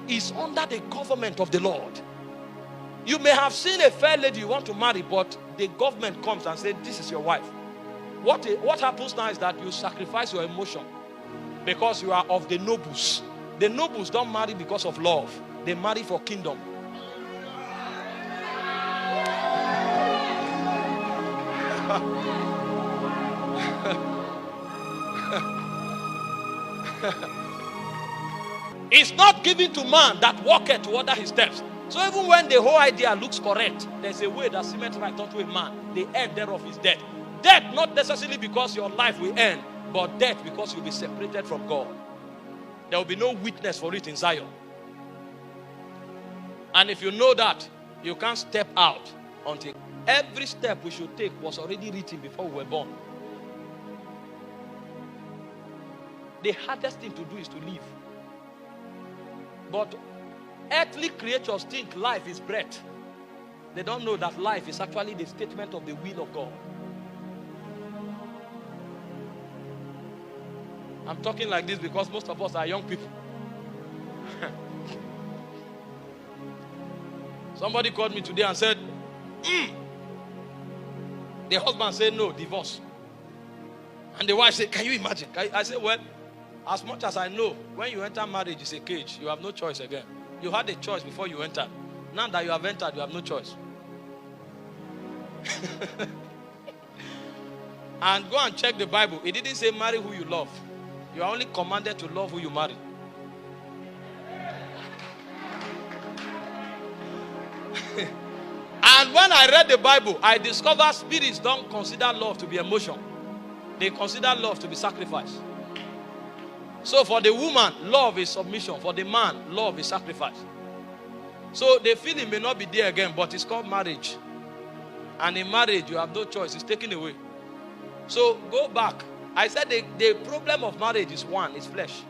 is under the government of the Lord. You may have seen a fair lady you want to marry, but the government comes and says, this is your wife. What happens now is that you sacrifice your emotion because you are of the nobles. The nobles don't marry because of love. They marry for kingdom. It's not given to man that walketh to order his steps. So even when the whole idea looks correct, there's a way that seemeth right unto a man. The end thereof is death. Death not necessarily because your life will end, but death because you'll be separated from God. There will be no witness for it in Zion. And if you know that, you can't step out until every step we should take was already written before we were born. The hardest thing to do is to live. But earthly creatures think life is breath. They don't know that life is actually the statement of the will of God. I'm talking like this because most of us are young people. Somebody called me today and said, the husband said no, divorce. And the wife said, can you imagine? I said, well, as much as I know, when you enter marriage, it's a cage. You have no choice again. You had a choice before you entered. Now that you have entered, you have no choice. And go and check the Bible. It didn't say marry who you love. You are only commanded to love who you marry. And when I read the Bible, I discovered spirits don't consider love to be emotion. They consider love to be sacrifice. So for the woman, love is submission. For the man, love is sacrifice. So the feeling may not be there again, but it's called marriage. And in marriage, you have no choice. It's taken away. So go back. I said the problem of marriage is one, it's flesh.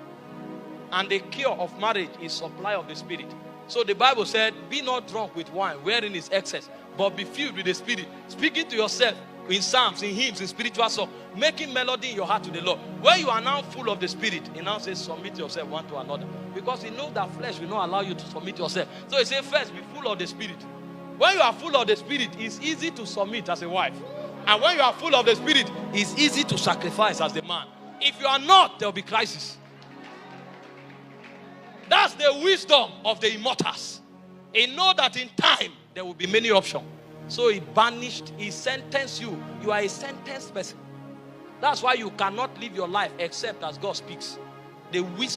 And the cure of marriage is supply of the Spirit. So the Bible said, be not drunk with wine, wherein is excess, but be filled with the Spirit. Speaking to yourself in psalms, in hymns, in spiritual songs, making melody in your heart to the Lord. When you are now full of the Spirit, he now says, submit yourself one to another. Because he knows that flesh will not allow you to submit yourself. So he says, first, be full of the Spirit. When you are full of the Spirit, it's easy to submit as a wife. And when you are full of the Spirit, it's easy to sacrifice as the man. If you are not, there will be crisis. That's the wisdom of the immortals. He knows that in time, there will be many options. So he banished, he sentenced you. You are a sentenced person. That's why you cannot live your life except as God speaks. The wisdom